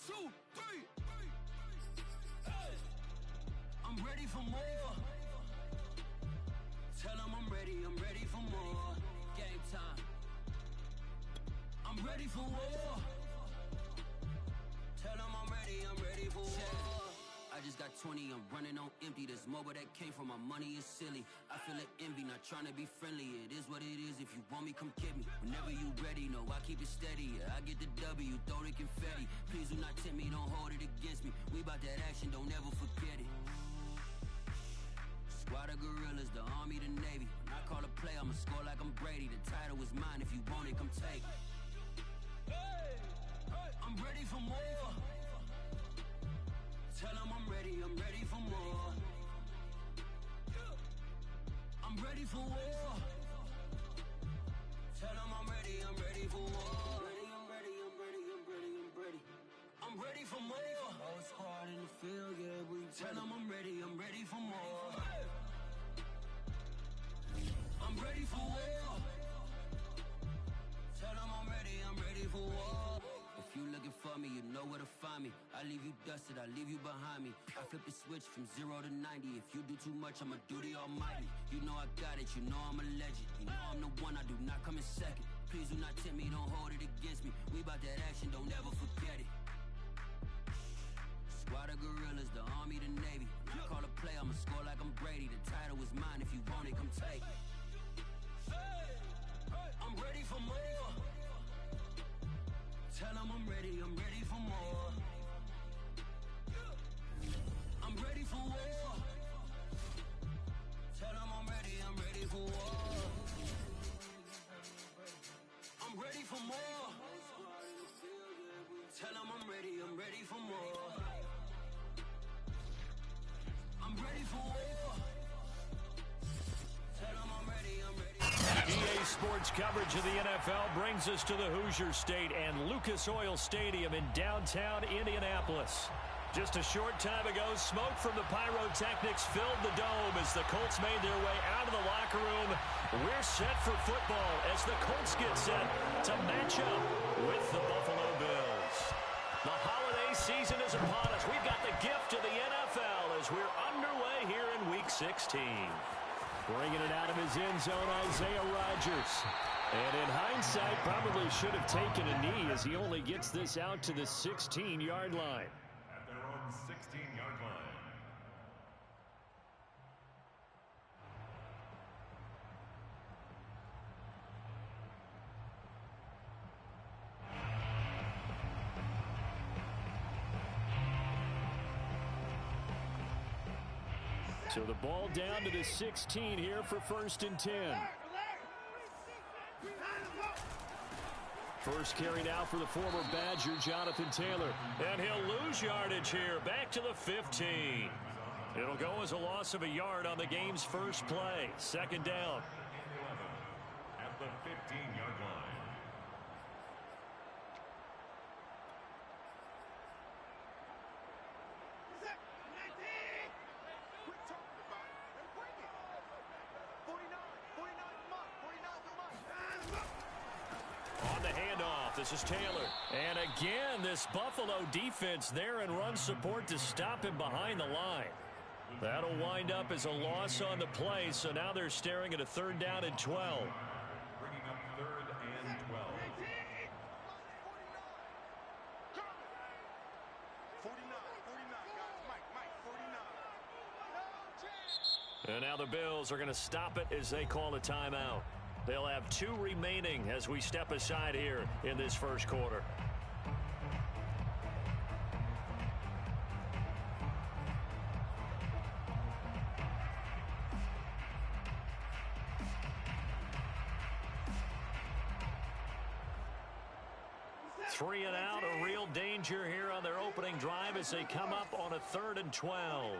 2, 3. Hey. I'm ready for more. Tell them I'm ready for more. Game time. I'm ready for war. Tell them I'm ready for war. I just got 20, I'm running on empty. This mobile that came from my money is silly. I feel it envy, not trying to be friendly. It is what it is, if you want me, come get me. Whenever you ready, no, I keep it steady. Yeah, I get the W, throw the confetti. Please do not tempt me, don't hold it against me. We bout that action, don't ever forget it. Squad of gorillas, the army, the navy. When I call a play, I'ma score like I'm Brady. The title is mine, if you want it, come take it. Hey, I'm ready for more. Tell them I'm ready for more. I'm ready for war. Tell them I'm ready for war. I'm ready for more. Whole squad in the field, yeah, we tell them I'm ready for more. I'm ready for war. Tell them I'm ready for war. If you looking for me, you know where to find me. I leave you dusted, I leave you behind me. I flip the switch from 0 to 90. If you do too much, I'ma do the almighty. You know I got it, you know I'm a legend. You know I'm the one, I do not come in second. Please do not tempt me, don't hold it against me. We bout that action, don't ever forget it. Squad of gorillas, the army, the navy. When I call a play, I'ma score like I'm Brady. The title is mine, if you want it, come take it. I'm ready for more. Tell them I'm ready for more. I'm ready for war. Tell them I'm ready for war. I'm ready for more. Tell them I'm ready for more. I'm ready for war. Tell them I'm ready. EA Sports coverage of the NFL brings us to the Hoosier State and Lucas Oil Stadium in downtown Indianapolis. Just a short time ago, smoke from the pyrotechnics filled the dome as the Colts made their way out of the locker room. We're set for football as the Colts get set to match up with the Buffalo Bills. The holiday season is upon us. We've got the gift of the NFL as we're underway here in Week 16. Bringing it out of his end zone, Isaiah Rodgers. And in hindsight, probably should have taken a knee as he only gets this out to the 16-yard line. At their own 16-yard line. So the ball down to the 16 here for 1st and 10. First carry now for the former Badger, Jonathan Taylor. And he'll lose yardage here, back to the 15. It'll go as a loss of a yard on the game's first play. 2nd down. At the 15-yard line. This is Taylor. And again, this Buffalo defense there in run support to stop him behind the line. That'll wind up as a loss on the play, so now they're staring at a 3rd down and 12. Bringing up 3rd and 12. 49, guys. Mike, 49. And now the Bills are going to stop it as they call a timeout. They'll have 2 remaining as we step aside here in this first quarter. Three and out, a real danger here on their opening drive as they come up on a 3rd and 12.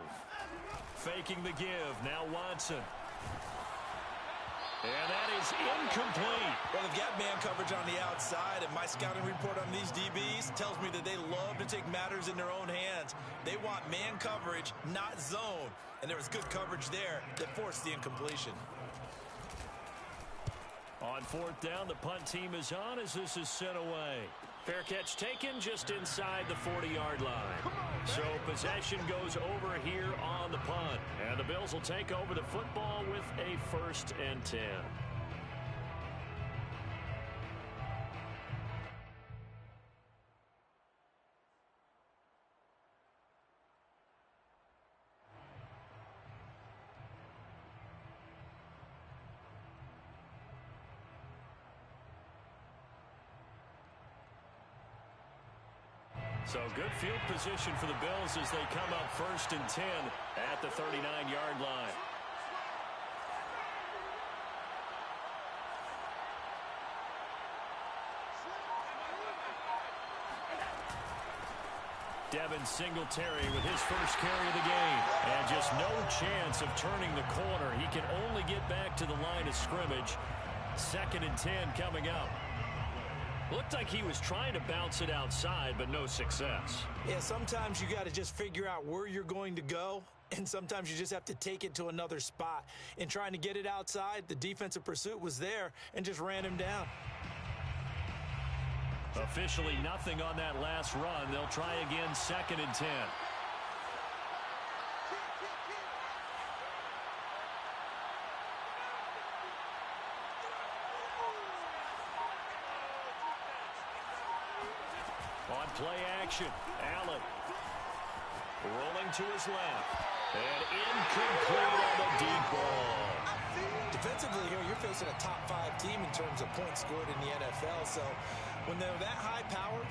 Faking the give, now Watson. And that is incomplete. Well, they've got man coverage on the outside, and my scouting report on these DBs tells me that they love to take matters in their own hands. They want man coverage, not zone. And there was good coverage there that forced the incompletion. On 4th down, the punt team is on as this is sent away. Fair catch taken just inside the 40-yard line. So possession goes over here on the punt. And the Bills will take over the football with a 1st and 10. So good field position for the Bills as they come up 1st and 10 at the 39-yard line. Devin Singletary with his first carry of the game. And just no chance of turning the corner. He can only get back to the line of scrimmage. 2nd and 10 coming up. Looked like he was trying to bounce it outside, but no success. Yeah, sometimes you got to just figure out where you're going to go, and sometimes you just have to take it to another spot. In trying to get it outside, the defensive pursuit was there and just ran him down. Officially nothing on that last run. They'll try again 2nd and 10. On play action, Allen rolling to his left. And incomplete on the deep ball. Defensively here, you're facing a top 5 team in terms of points scored in the NFL. So when they're that high powered,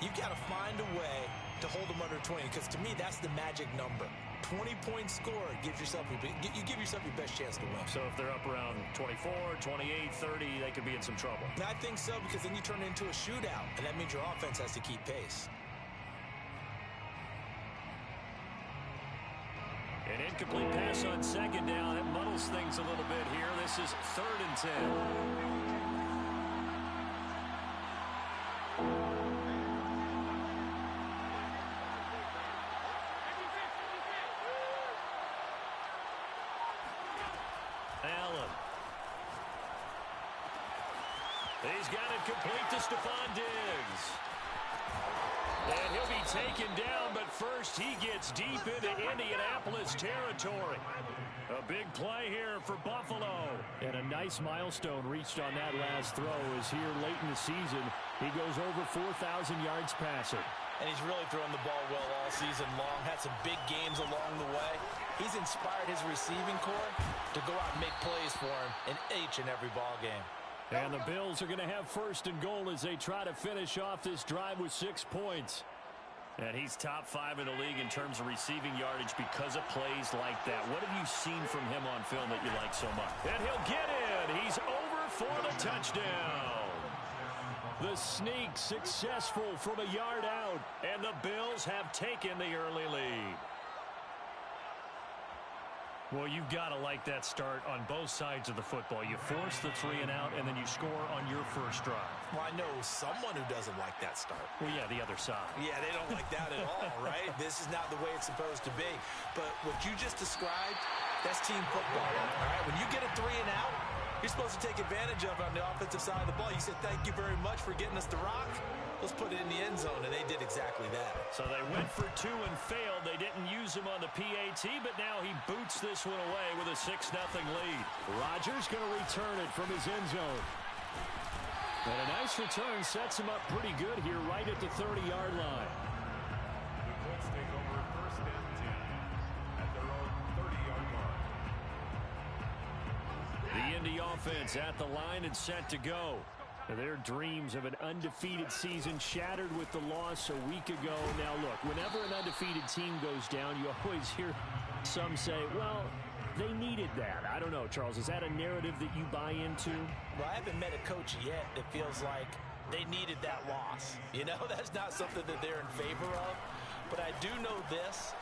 you got to find a way to hold them under 20. Because to me, that's the magic number. 20 points scored gives yourself you give yourself your best chance to win. So if they're up around 24, 28, 30, they could be in some trouble. And I think so, because then you turn it into a shootout, and that means your offense has to keep pace. An incomplete pass on 2nd down. It muddles things a little bit here. This is 3rd and 10. Allen. He's got it complete to Stephon Diggs. And he'll be taken down, but first he gets deep into Indianapolis territory. A big play here for Buffalo. And a nice milestone reached on that last throw as here late in the season, he goes over 4,000 yards passing. And he's really thrown the ball well all season long. Had some big games along the way. He's inspired his receiving corps to go out and make plays for him in each and every ball game. And the Bills are going to have 1st and goal as they try to finish off this drive with 6 points. And he's top 5 in the league in terms of receiving yardage because of plays like that. What have you seen from him on film that you like so much? And he'll get in. He's over for the touchdown. The sneak successful from a yard out. And the Bills have taken the early lead. Well, you've got to like that start on both sides of the football. You force the 3 and out, and then you score on your first drive. Well, I know someone who doesn't like that start. Well, yeah, the other side. Yeah, they don't like that at all, right? This is not the way it's supposed to be. But what you just described, that's team football, all right? When you get a 3 and out, you're supposed to take advantage of it on the offensive side of the ball. You said, thank you very much for getting us the rock. Let's put it in the end zone, and they did exactly that. So they went for 2 and failed. They didn't use him on the PAT, but now he boots this one away with a 6-0 lead. Rodgers going to return it from his end zone. And a nice return sets him up pretty good here right at the 30-yard line. The Colts take over 1st and 10 at their own 30-yard line. The Indy offense at the line and set to go. Their dreams of an undefeated season shattered with the loss a week ago. Now, look, whenever an undefeated team goes down, you always hear some say, well, they needed that. I don't know, Charles. Is that a narrative that you buy into? Well, I haven't met a coach yet that feels like they needed that loss. You know, that's not something that they're in favor of. But I do know this.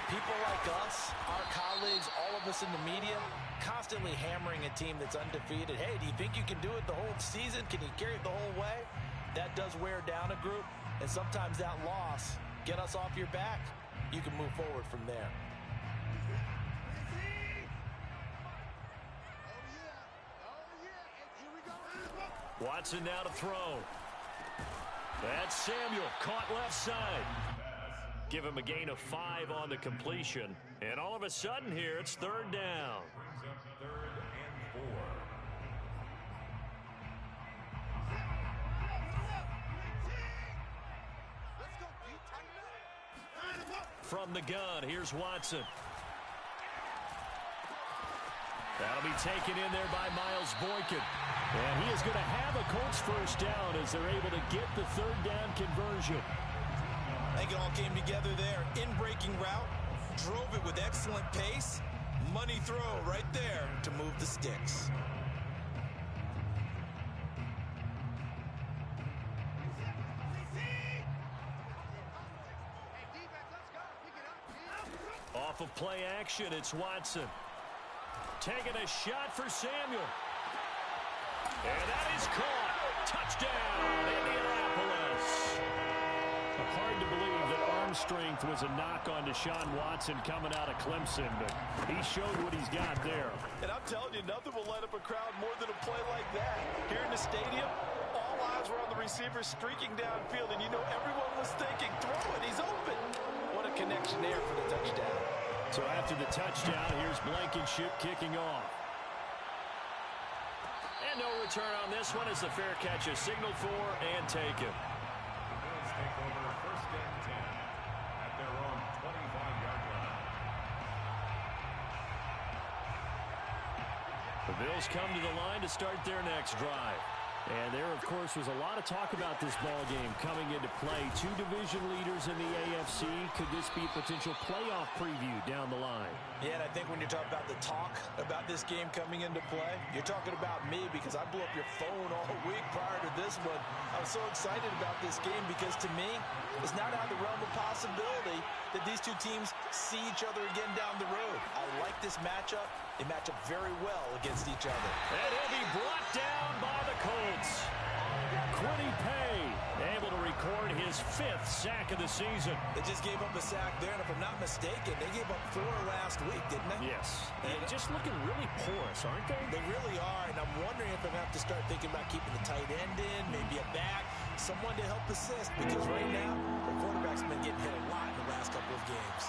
People like us, our colleagues, all of us in the media, constantly hammering a team that's undefeated. Hey, do you think you can do it the whole season? Can you carry it the whole way? That does wear down a group, and sometimes that loss, get us off your back, you can move forward from there. Watson now to throw. That's Samuel, caught left side. Give him a gain of 5 on the completion. And all of a sudden here, it's 3rd down. Brings up 3rd and 4. From the gun, here's Watson. That'll be taken in there by Miles Boykin. And he is going to have a Colts first down as they're able to get the 3rd down conversion. I think it all came together there. In-breaking route, drove it with excellent pace. Money throw right there to move the sticks. Off of play action, it's Watson. Taking a shot for Samuel. And that is caught. Touchdown, Indianapolis. Hard to believe that arm strength was a knock on Deshaun Watson coming out of Clemson, but he showed what he's got there. And I'm telling you, nothing will light up a crowd more than a play like that. Here in the stadium, all eyes were on the receiver streaking downfield, and you know everyone was thinking, throw it, he's open. What a connection there for the touchdown. So after the touchdown, here's Blankenship kicking off. And no return on this one as the fair catch is signaled for and taken. Bills take over 1st and 10 at their own 25-yard line. The Bills come to the line to start their next drive. And there, of course, was a lot of talk about this ball game coming into play. 2 division leaders in the AFC. Could this be a potential playoff preview down the line? Yeah, and I think when you're talking about the talk about this game coming into play, you're talking about me because I blew up your phone all week prior to this one. I was so excited about this game because to me, it's not out of the realm of possibility that these two teams see each other again down the road. I like this matchup. They match up very well against each other. And he'll be brought down by the Colts. Quiddy Pay able to record his 5th sack of the season. They just gave up a sack there, and if I'm not mistaken, they gave up 4 last week, didn't they? Yes. And just looking really porous, aren't they? They really are, and I'm wondering if I'm going to have to start thinking about keeping the tight end in, maybe a back, someone to help assist, because right now, the quarterback's been getting hit a lot in the last couple of games.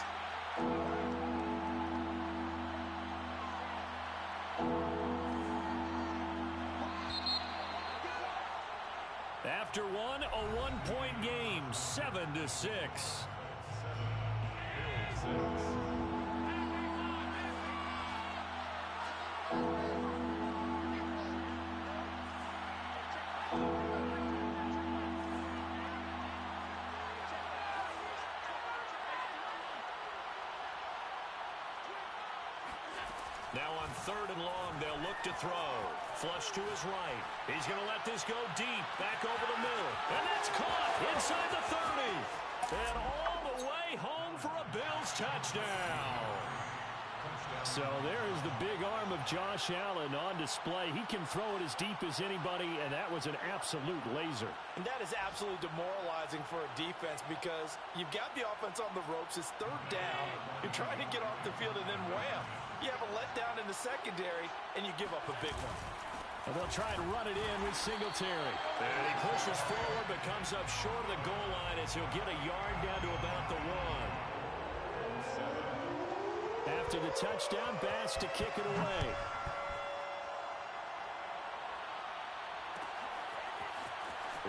After one, a 1-point game, 7-6. 7, Bills 6. Now on 3rd and long, they'll look to throw. Flush to his right. He's going to let this go deep, back over the middle. And that's caught inside the 30. And all the way home for a Bills touchdown. So there is the big arm of Josh Allen on display. He can throw it as deep as anybody, and that was an absolute laser. And that is absolutely demoralizing for a defense because you've got the offense on the ropes. It's 3rd down. You're trying to get off the field, and then wham. You have a letdown in the secondary, and you give up a big one. And they'll try and run it in with Singletary. And he pushes forward but comes up short of the goal line as he'll get a yard down to about the 1. After the touchdown, Bass to kick it away.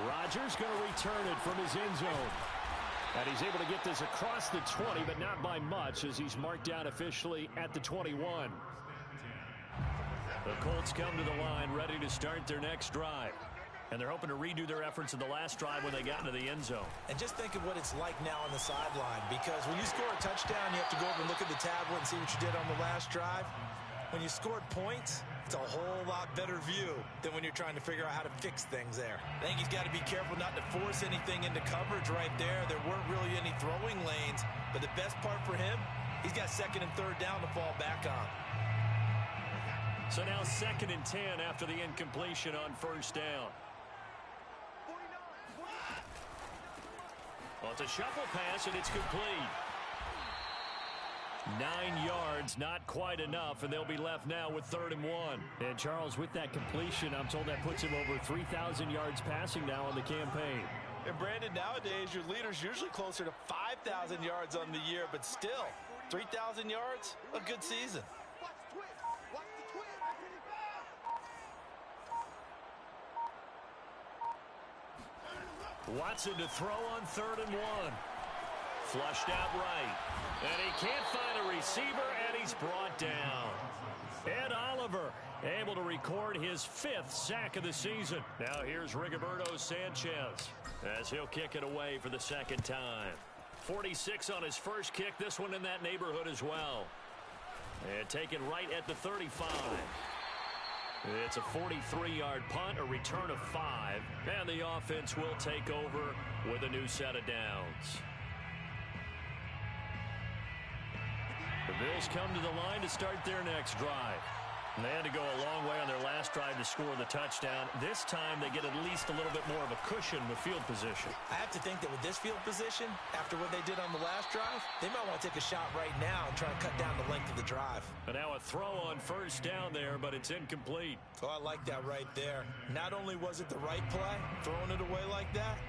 Rodgers going to return it from his end zone. And he's able to get this across the 20, but not by much as he's marked down officially at the 21. The Colts come to the line ready to start their next drive. And they're hoping to redo their efforts in the last drive when they got into the end zone. And just think of what it's like now on the sideline, because when you score a touchdown, you have to go over and look at the tablet and see what you did on the last drive. When you scored points, it's a whole lot better view than when you're trying to figure out how to fix things there. I think he's got to be careful not to force anything into coverage right there. There weren't really any throwing lanes, but the best part for him, he's got 2nd and 3rd down to fall back on. So now 2nd and 10 after the incompletion on 1st down. Well, it's a shuffle pass, and it's complete. 9 yards, not quite enough, and they'll be left now with 3rd and 1. And, Charles, with that completion, I'm told that puts him over 3,000 yards passing now on the campaign. And Brandon, nowadays, your leader's usually closer to 5,000 yards on the year, but still, 3,000 yards, a good season. Watson to throw on 3rd and 1. Flushed out right. And he can't find a receiver, and he's brought down. Ed Oliver able to record his 5th sack of the season. Now here's Rigoberto Sanchez as he'll kick it away for the 2nd time. 46 on his first kick. This one in that neighborhood as well. And taken right at the 35. It's a 43-yard punt, a return of 5, and the offense will take over with a new set of downs. The Bills come to the line to start their next drive. And they had to go a long way on their last drive to score the touchdown. This time they get at least a little bit more of a cushion with field position. I have to think that with this field position, after what they did on the last drive, they might want to take a shot right now and try to cut down the length of the drive. And now a throw on 1st down there, but it's incomplete. Oh, I like that right there. Not only was it the right play, throwing it away like that,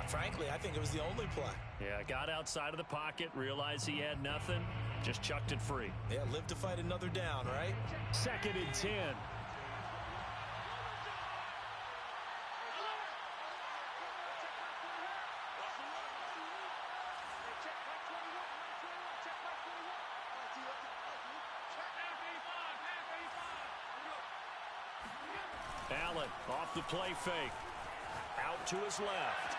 frankly, I think it was the only play. Yeah, got outside of the pocket, realized he had nothing, just chucked it free. Yeah, live to fight another down, right? 2nd and 10. Allen off the play fake. Out to his left.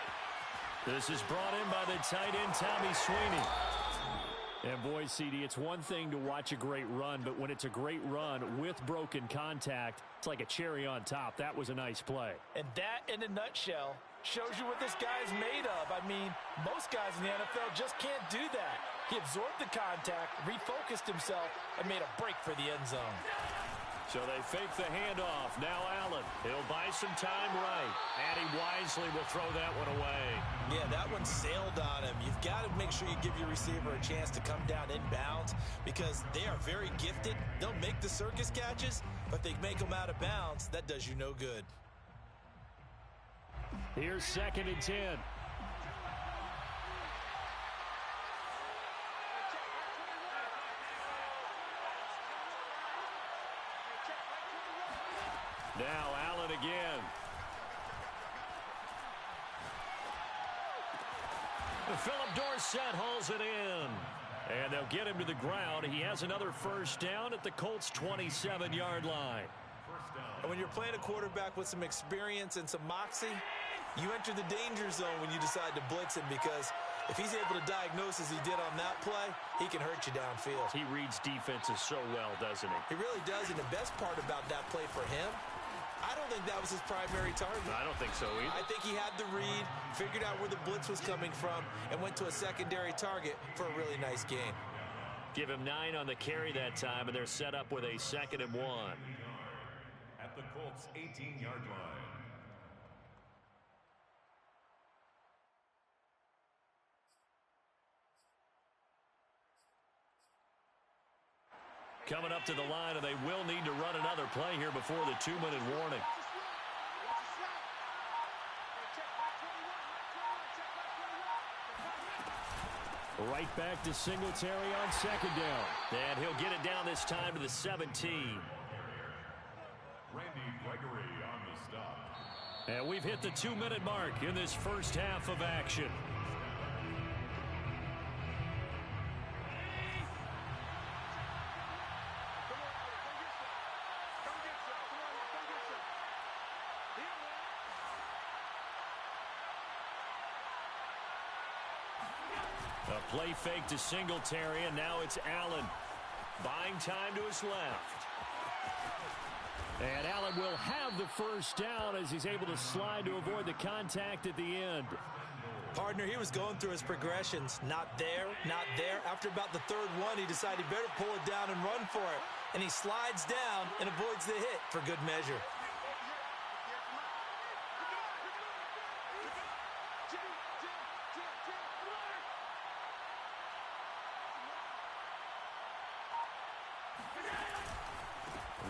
This is brought in by the tight end, Tommy Sweeney. And boy, CD, it's one thing to watch a great run, but when it's a great run with broken contact, it's like a cherry on top. That was a nice play. And that, in a nutshell, shows you what this guy's made of. I mean, most guys in the NFL just can't do that. He absorbed the contact, refocused himself, and made a break for the end zone. So they fake the handoff. Now Allen. He'll buy some time right. And he wisely will throw that one away. Yeah, that one sailed on him. You've got to make sure you give your receiver a chance to come down inbounds because they are very gifted. They'll make the circus catches, but they make them out of bounds. That does you no good. Here's 2nd and 10. Now Allen again. Philip Dorsett hauls it in. And they'll get him to the ground. He has another 1st down at the Colts' 27-yard line. And when you're playing a quarterback with some experience and some moxie, you enter the danger zone when you decide to blitz him because if he's able to diagnose as he did on that play, he can hurt you downfield. He reads defenses so well, doesn't he? He really does, and the best part about that play for him, I don't think that was his primary target. I don't think so either. I think he had the read, figured out where the blitz was coming from, and went to a secondary target for a really nice game. Give him 9 on the carry that time, and they're set up with a 2nd and 1. At the Colts' 18-yard line. Coming up to the line, and they will need to run another play here before the 2-minute warning. Right back to Singletary on 2nd down. And he'll get it down this time to the 17. Randy Gregory on the stop. And we've hit the 2-minute mark in this first half of action. A play fake to Singletary, and now it's Allen. Buying time to his left. And Allen will have the 1st down as he's able to slide to avoid the contact at the end. Partner, he was going through his progressions. Not there, not there. After about the 3rd one, he decided he better pull it down and run for it. And he slides down and avoids the hit for good measure.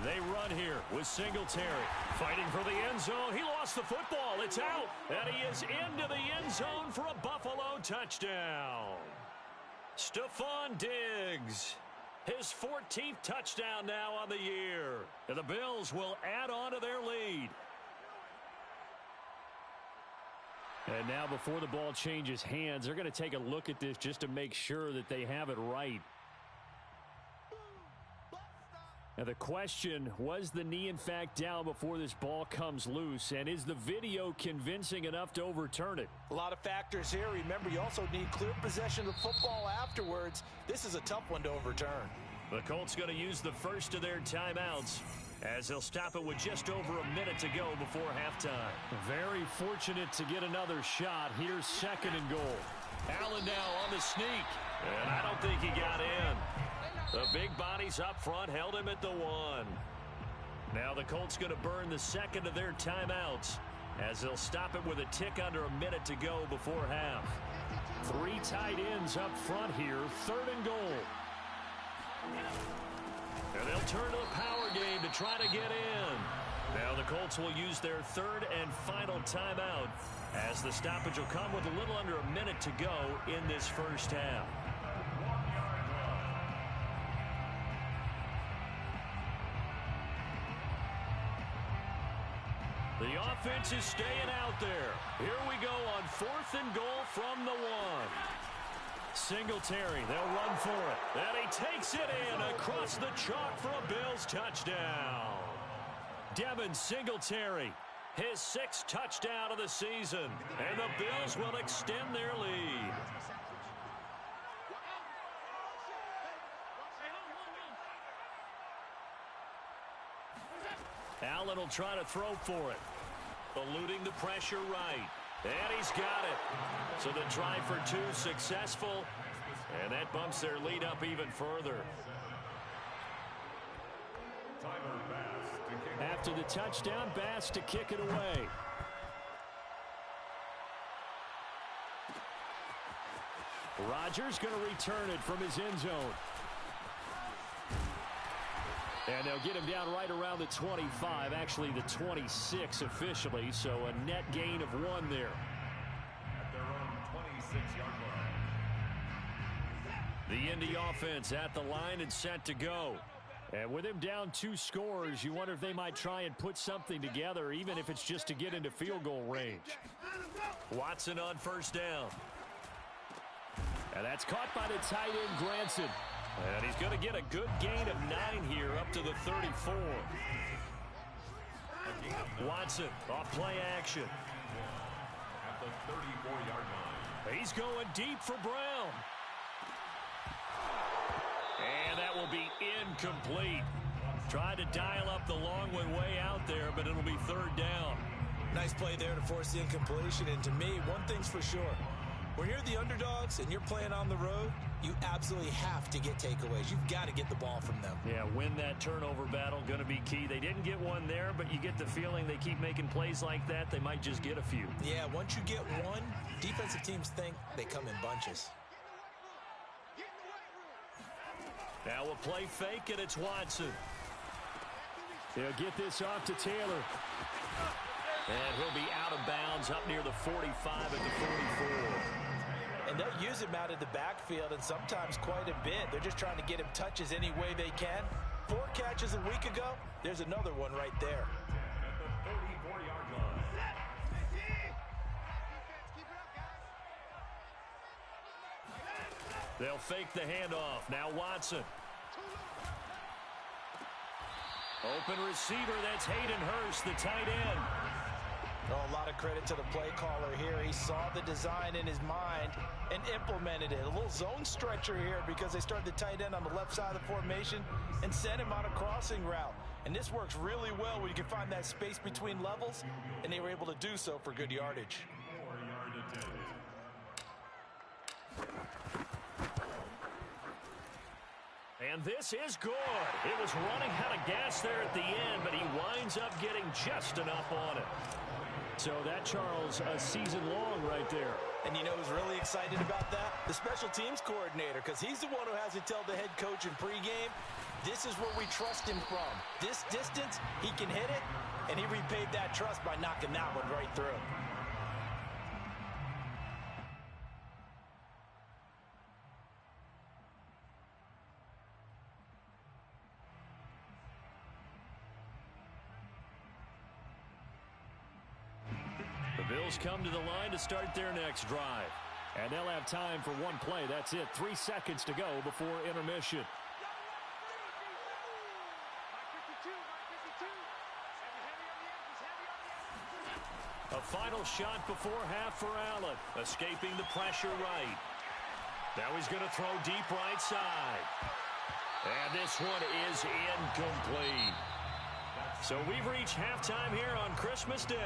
They run here with Singletary. Fighting for the end zone. He lost the football. It's out. And he is into the end zone for a Buffalo touchdown. Stephon Diggs. His 14th touchdown now on the year. And the Bills will add on to their lead. And now before the ball changes hands, they're going to take a look at this just to make sure that they have it right. Now the question, was the knee in fact down before this ball comes loose? And is the video convincing enough to overturn it? A lot of factors here. Remember, you also need clear possession of the football afterwards. This is a tough one to overturn. The Colts going to use the first of their timeouts as they'll stop it with just over a minute to go before halftime. Very fortunate to get another shot. Here's 2nd and goal. Allen now on the sneak. And I don't think he got in. The big bodies up front held him at the 1. Now the Colts going to burn the second of their timeouts as they'll stop it with a tick under a minute to go before half. 3 tight ends up front here. 3rd and goal. And they'll turn to the power game to try to get in. Now the Colts will use their 3rd and final timeout as the stoppage will come with a little under a minute to go in this first half. The offense is staying out there. Here we go on 4th and goal from the 1. Singletary, they'll run for it. And he takes it in across the chalk for a Bills touchdown. Devin Singletary, his 6th touchdown of the season. And the Bills will extend their lead. Allen will try to throw for it. Eluding the pressure right. And he's got it. So the try for 2 successful. And that bumps their lead up even further. After the touchdown, Bass to kick it away. Rodgers going to return it from his end zone. And they'll get him down right around the 25, actually the 26 officially, so a net gain of 1 there. At their own 26-yard line. The Indy offense at the line and set to go. And with him down 2 scores, you wonder if they might try and put something together, even if it's just to get into field goal range. Watson on 1st down. And that's caught by the tight end, Granson. And he's going to get a good gain of 9 here up to the 34. Watson off play action. At the 34-yard line. He's going deep for Brown. And that will be incomplete. Tried to dial up the long way out there, but it'll be 3rd down. Nice play there to force the incompletion. And to me, one thing's for sure. When you're the underdogs and you're playing on the road, you absolutely have to get takeaways. You've got to get the ball from them. Yeah, win that turnover battle, going to be key. They didn't get one there, but you get the feeling they keep making plays like that, they might just get a few. Yeah, once you get one, defensive teams think they come in bunches. Now we'll play fake, and it's Watson. They'll get this off to Taylor. And he'll be out of bounds up near the 45 at the 44. And they'll use him out of the backfield, and sometimes quite a bit. They're just trying to get him touches any way they can. 4 catches a week ago. There's another one right there. At the 34-yard line. They'll fake the handoff. Now Watson. Open receiver, that's Hayden Hurst, the tight end. Oh, a lot of credit to the play caller here. He saw the design in his mind and implemented it. A little zone stretcher here because they started the tight end on the left side of the formation and sent him on a crossing route. And this works really well when you can find that space between levels, and they were able to do so for good yardage. 4-yard attempt. And this is good. It was running out of gas there at the end, but he winds up getting just enough on it. So that, Charles, a season long right there. And you know who's really excited about that? The special teams coordinator, because he's the one who has to tell the head coach in pregame, this is where we trust him from. This distance, he can hit it, and he repaid that trust by knocking that one right through. The Bills come to the line to start their next drive. And they'll have time for one play. That's it. 3 seconds to go before intermission. A final shot before half for Allen. Escaping the pressure right. Now he's going to throw deep right side. And this one is incomplete. So we've reached halftime here on Christmas Day.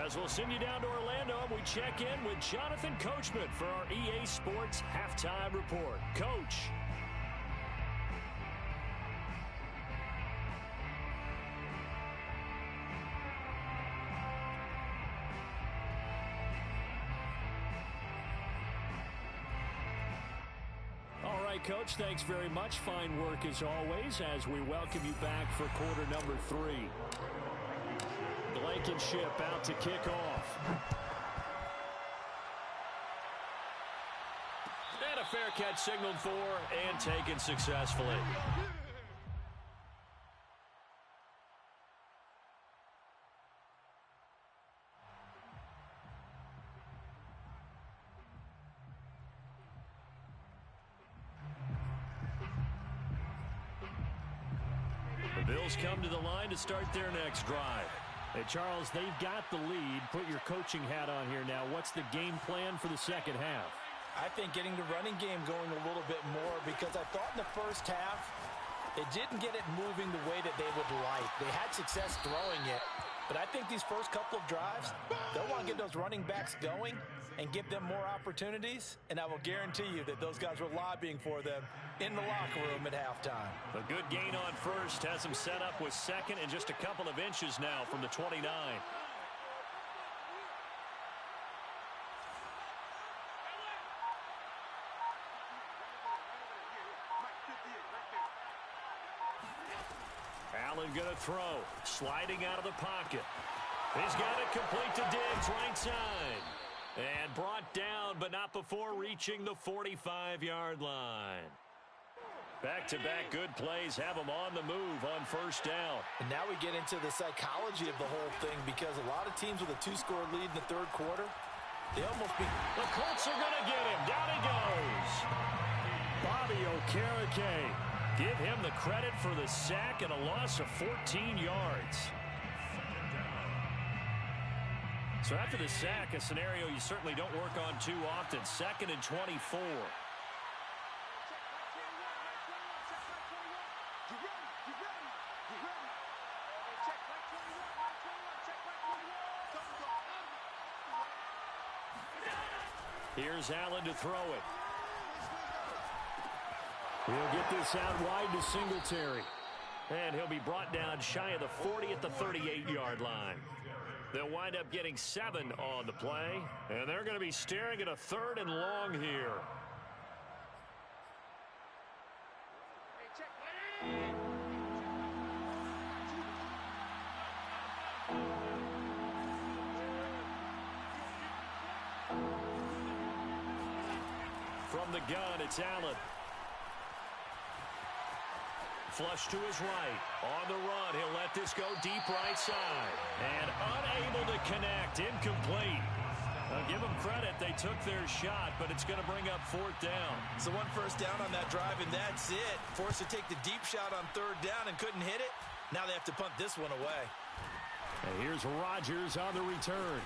As we'll send you down to Orlando, we check in with Jonathan Coachman for our EA Sports Halftime Report. Coach. All right, Coach, thanks very much. Fine work as always as we welcome you back for quarter number 3. Blankenship out to kick off. And a fair catch signaled for and taken successfully. The Bills come to the line to start their next drive. Hey, Charles, they've got the lead. Put your coaching hat on here now. What's the game plan for the second half? I think getting the running game going a little bit more, because I thought in the first half they didn't get it moving the way that they would like. They had success throwing it, but I think these first couple of drives, they'll want to get those running backs going and give them more opportunities, and I will guarantee you that those guys were lobbying for them in the locker room at halftime. A good gain on first has him set up with second and just a couple of inches now from the 29. Allen going to throw, sliding out of the pocket. He's got it complete to Diggs, right side. And brought down, but not before reaching the 45-yard line. Back-to-back good plays have them on the move on first down. And now we get into the psychology of the whole thing, because a lot of teams with a 2-score lead in the third quarter, they almost be... The Colts are going to get him. Down he goes. Bobby Okereke. Give him the credit for the sack and a loss of 14 yards. So after the sack, a scenario you certainly don't work on too often. 2nd and 24. Here's Allen to throw it. He'll get this out wide to Singletary. And he'll be brought down shy of the 40 at the 38-yard line. They'll wind up getting 7 on the play. And they're going to be staring at a 3rd and long here. From the gun, it's Allen. Flush to his right. On the run, he'll let this go deep right side. And unable to connect. Incomplete. Now give them credit. They took their shot, but it's going to bring up 4th down. So 1 first down on that drive, and that's it. Forced to take the deep shot on 3rd down and couldn't hit it. Now they have to punt this one away. And here's Rodgers on the return.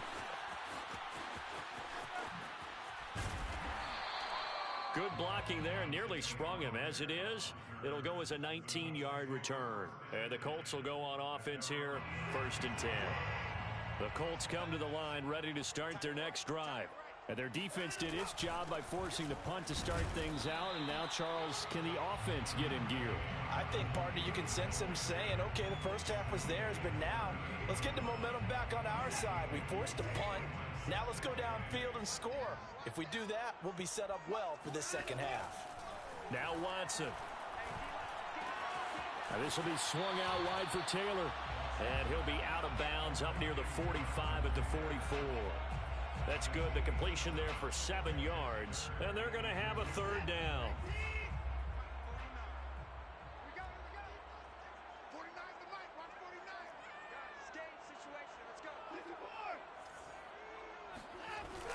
Good blocking there, nearly sprung him. As it is, it'll go as a 19-yard return. And the Colts will go on offense here, 1st and 10. The Colts come to the line ready to start their next drive. And their defense did its job by forcing the punt to start things out. And now, Charles, can the offense get in gear? I think, partner, you can sense them saying, okay, the first half was theirs, but now let's get the momentum back on our side. We forced a punt. Now let's go downfield and score. If we do that, we'll be set up well for this second half. Now Watson. Now this will be swung out wide for Taylor. And he'll be out of bounds up near the 45 at the 44. That's good. The completion there for 7 yards. And they're going to have a third down.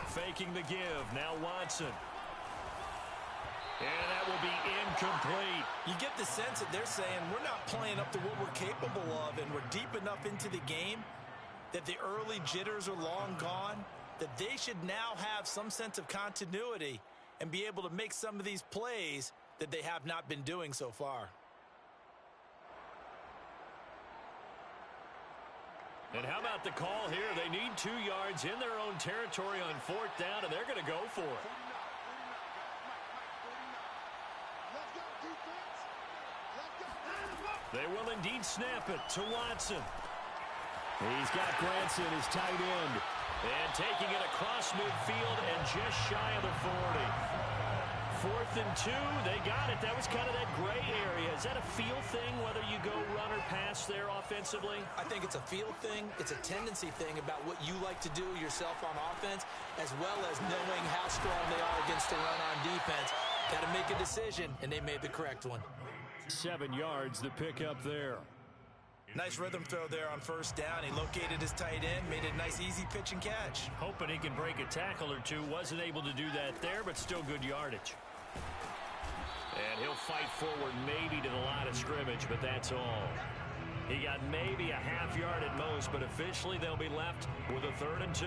Faking the give. Now Watson. And that will be incomplete. You get the sense that they're saying we're not playing up to what we're capable of, and we're deep enough into the game that the early jitters are long gone, that they should now have some sense of continuity and be able to make some of these plays that they have not been doing so far. And how about the call here? They need 2 yards in their own territory on 4th down, and they're going to go for it. They will indeed snap it to Watson. He's got Granson, his tight end. And taking it across midfield and just shy of the 40. 4th and 2, they got it. That was kind of that gray area. Is that a feel thing, whether you go run or pass there offensively? I think it's a feel thing. It's a tendency thing about what you like to do yourself on offense, as well as knowing how strong they are against the run on defense. Got to make a decision, and they made the correct one. 7 yards, the pickup there. Nice rhythm throw there on 1st down. He located his tight end, made it a nice, easy pitch and catch. Hoping he can break a tackle or two. Wasn't able to do that there, but still good yardage. And he'll fight forward maybe to the line of scrimmage, but that's all. He got maybe a half yard at most, but officially they'll be left with a 3rd and 2.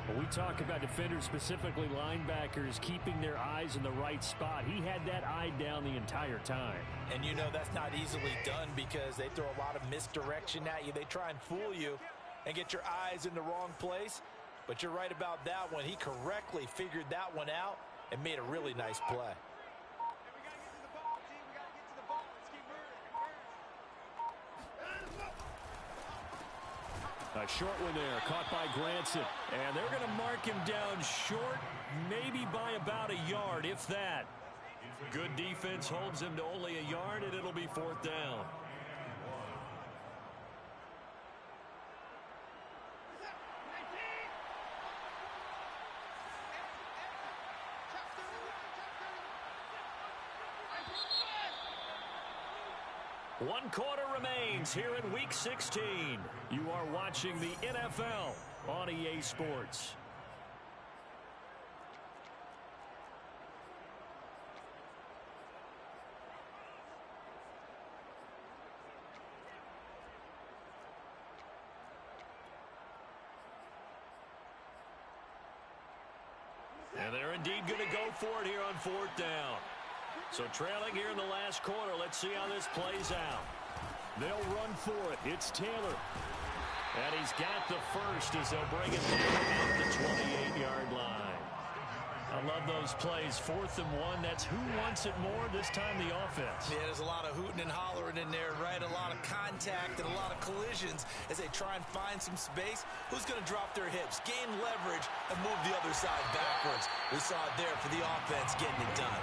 Well, we talk about defenders, specifically linebackers, keeping their eyes in the right spot. He had that eye down the entire time. And you know that's not easily done because they throw a lot of misdirection at you. They try and fool you and get your eyes in the wrong place. But you're right about that one. He correctly figured that one out and made a really nice play. A short one there, caught by Granson. And they're going to mark him down short, maybe by about a yard, if that. Good defense holds him to only a yard, and it'll be 4th down. One quarter remains here in Week 16. You are watching the NFL on EA Sports. And they're indeed going to go for it here on 4th down. So trailing here in the last quarter. Let's see how this plays out. They'll run for it. It's Taylor. And he's got the first as they'll bring it down at the 28-yard line. I love those plays. 4th and 1. That's who wants it more, this time the offense. Yeah, there's a lot of hooting and hollering in there, right? A lot of contact and a lot of collisions as they try and find some space. Who's going to drop their hips, gain leverage, and move the other side backwards? We saw it there for the offense getting it done.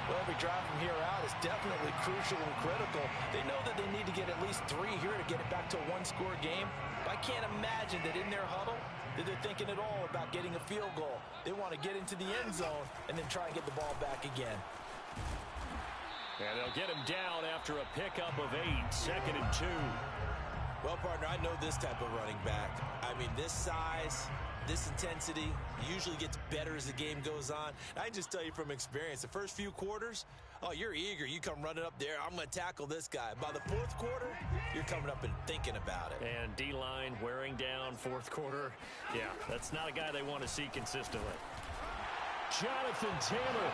Well, every drive from here out is definitely crucial and critical. They know that they need to get at least 3 here to get it back to a one-score game. But I can't imagine that in their huddle that they're thinking at all about getting a field goal. They want to get into the end zone and then try and get the ball back again. And they'll get him down after a pickup of 8, 2nd and 2. Well, partner, I know this type of running back. I mean, this size, this intensity usually gets better as the game goes on. I can just tell you from experience, the first few quarters, oh, you're eager. You come running up there. I'm going to tackle this guy. By the 4th quarter, you're coming up and thinking about it. And D-line wearing down 4th quarter. Yeah, that's not a guy they want to see consistently. Jonathan Taylor,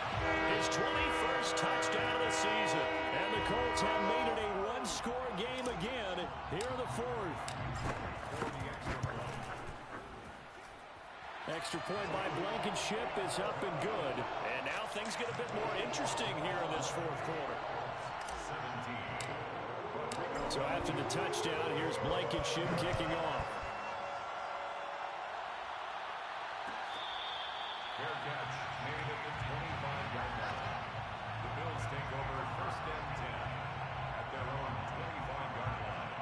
his 21st touchdown of the season. And the Colts have made it a one-score game again here in the 4th. Extra point by Blankenship is up and good. And now things get a bit more interesting here in this fourth quarter. So after the touchdown, here's Blankenship kicking off. Fair catch made at the 25-yard line. The Bills take over first and 10 at their own 25-yard line.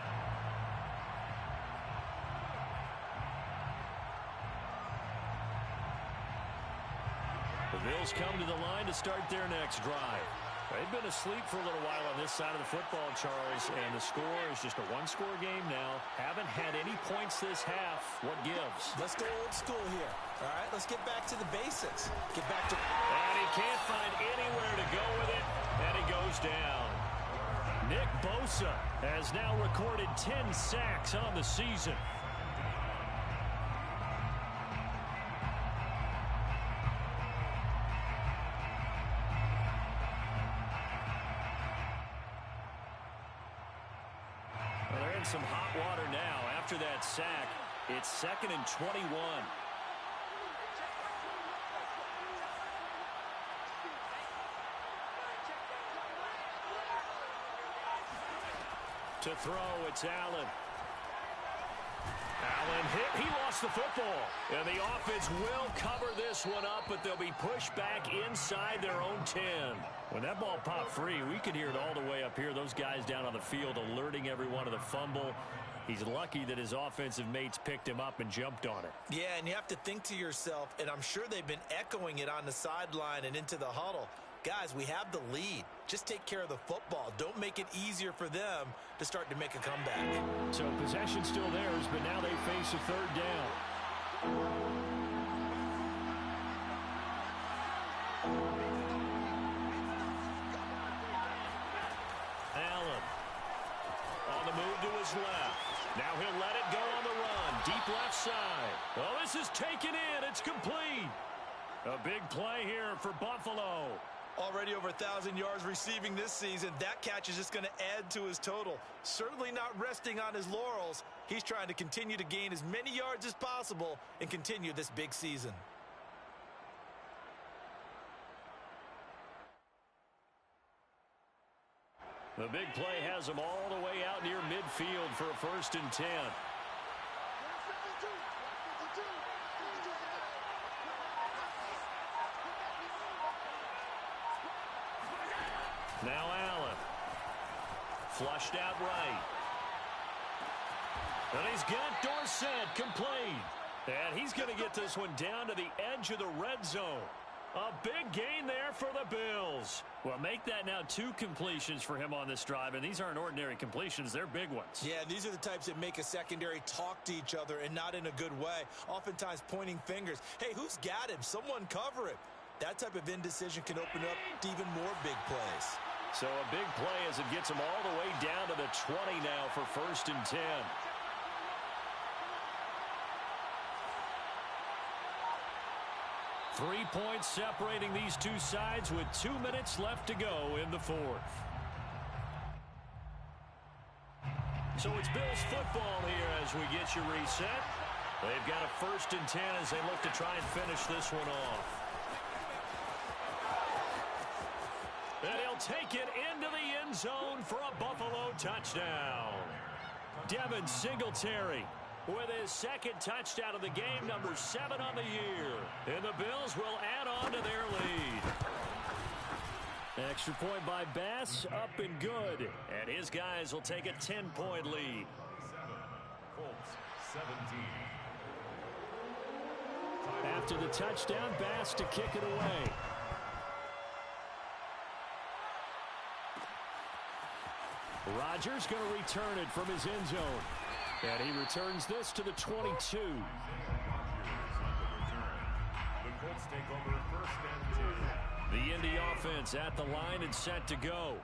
The Bills come to the line to start their next drive. They've been asleep for a little while on this side of the football, Charles, and the score is just a one-score game now. Haven't had any points this half. What gives? Let's go old school here. All right, let's get back to the basics. Get back to... And he can't find anywhere to go with it, and he goes down. Nick Bosa has now recorded 10 sacks on the season. Some hot water now after that sack. It's 2nd and 21. To throw, it's Allen. Allen hit. He lost the football. And the offense will cover this one up, but they'll be pushed back inside their own 10. When that ball popped free, we could hear it all the way up here. Those guys down on the field alerting everyone of the fumble. He's lucky that his offensive mates picked him up and jumped on it. Yeah, and you have to think to yourself, and I'm sure they've been echoing it on the sideline and into the huddle. Guys, we have the lead. Just take care of the football. Don't make it easier for them to start to make a comeback. So possession still theirs, but now they face a third down. Allen on the move to his left. Now he'll let it go on the run. Deep left side. Well, this is taken in. It's complete. A big play here for Buffalo. Already over 1,000 yards receiving this season. That catch is just going to add to his total. Certainly not resting on his laurels. He's trying to continue to gain as many yards as possible and continue this big season. The big play has him all the way out near midfield for a 1st and 10. Now Allen. Flushed out right. And he's got Dorsett complete. And he's going to get this one down to the edge of the red zone. A big gain there for the Bills. Well, make that now 2 completions for him on this drive, and these aren't ordinary completions. They're big ones. Yeah, these are the types that make a secondary talk to each other and not in a good way. Oftentimes pointing fingers. Hey, who's got him? Someone cover him. That type of indecision can open up to even more big plays. So a big play as it gets him all the way down to the 20 now for 1st and 10. Three points separating these two sides with 2 minutes left to go in the fourth. So it's Bills football here as we get you reset. They've got a 1st and 10 as they look to try and finish this one off. And he'll take it into the end zone for a Buffalo touchdown. Devin Singletary with his 2nd touchdown of the game, number 7 on the year. And the Bills will add on to their lead. Extra point by Bass, up and good. And his guys will take a 10-point lead. 7, Colts 17. After the touchdown, Bass to kick it away. Rodgers going to return it from his end zone. And he returns this to the 22. The Colts take over 1st and 10. The Indy offense at the line and set to go.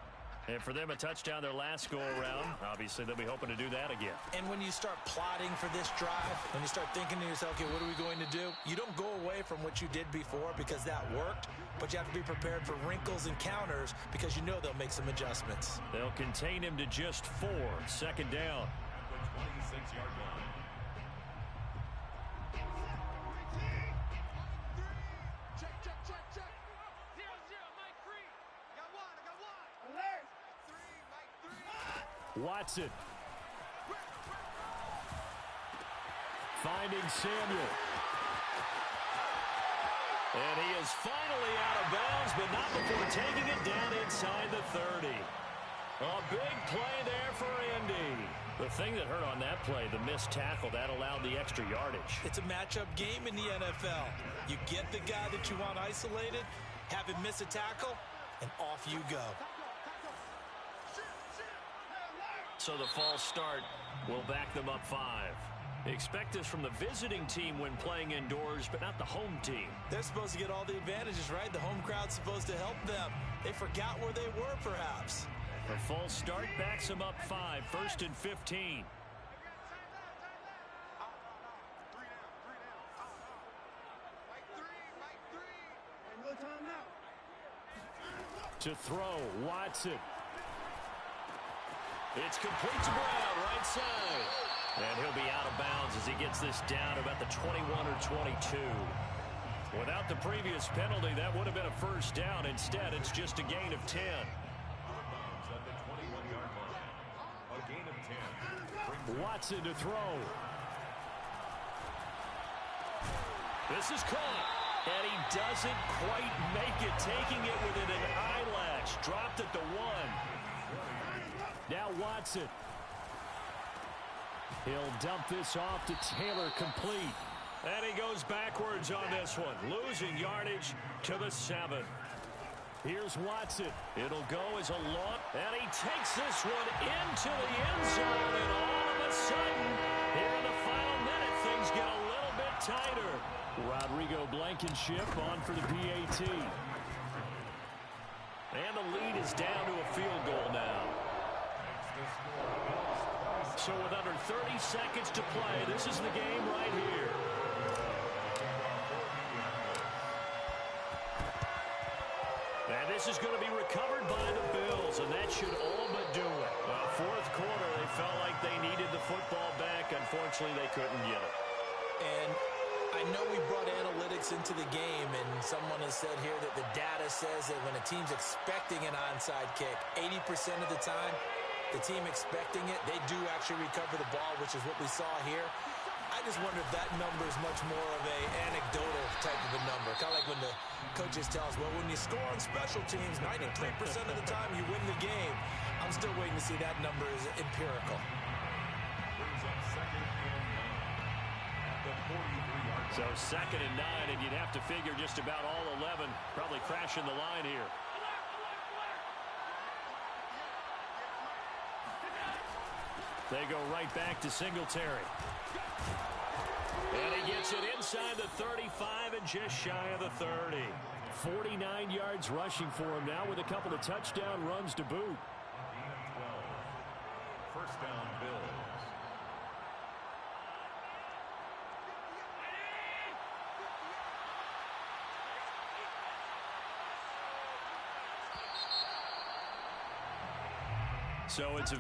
And for them, a touchdown their last go-around. Obviously, they'll be hoping to do that again. And when you start plotting for this drive, when you start thinking to yourself, okay, what are we going to do? You don't go away from what you did before because that worked, but you have to be prepared for wrinkles and counters because you know they'll make some adjustments. They'll contain him to just 4. 2nd down. The 26-yard line. Watson. Finding Samuel. And he is finally out of bounds, but not before taking it down inside the 30. A big play there for Indy. The thing that hurt on that play, the missed tackle, that allowed the extra yardage. It's a matchup game in the NFL. You get the guy that you want isolated, have him miss a tackle, and off you go. So the false start will back them up 5. Expect this from the visiting team when playing indoors, but not the home team. They're supposed to get all the advantages, right? The home crowd's supposed to help them. They forgot where they were, perhaps. The false start backs them up 5, 1st and 15. To throw, Watson. It's complete to Brown, right side. And he'll be out of bounds as he gets this down about the 21 or 22. Without the previous penalty, that would have been a first down. Instead, it's just a gain of 10. At the 21-yard line. A gain of 10. Watson to throw. This is caught. And he doesn't quite make it, taking it within an eyelash. Dropped at the 1. Now Watson. He'll dump this off to Taylor, complete. And he goes backwards on this one, losing yardage to the 7. Here's Watson. It'll go as a long, and he takes this one into the end zone, and all of a sudden, here in the final minute, things get a little bit tighter. Rodrigo Blankenship on for the PAT. And the lead is down to a field goal now. So with under 30 seconds to play, this is the game right here. And this is going to be recovered by the Bills, and that should all but do it. Fourth quarter, they felt like they needed the football back. Unfortunately, they couldn't get it. And I know we brought analytics into the game, and someone has said here that the data says that when a team's expecting an onside kick, 80% of the time, the team expecting it, they do actually recover the ball, which is what we saw here. I just wonder if that number is much more of a anecdotal type of a number. Kind of like when the coaches tell us, well, when you score on special teams, 93% of the time you win the game. I'm still waiting to see that number is empirical. Brings up 2nd and 9 at the 43-yard line. So 2nd and 9, and you'd have to figure just about all 11 probably crashing the line here. They go right back to Singletary. And he gets it inside the 35 and just shy of the 30. 49 yards rushing for him now with a couple of touchdown runs to boot. Gain of 12. First down, Bills. So it's a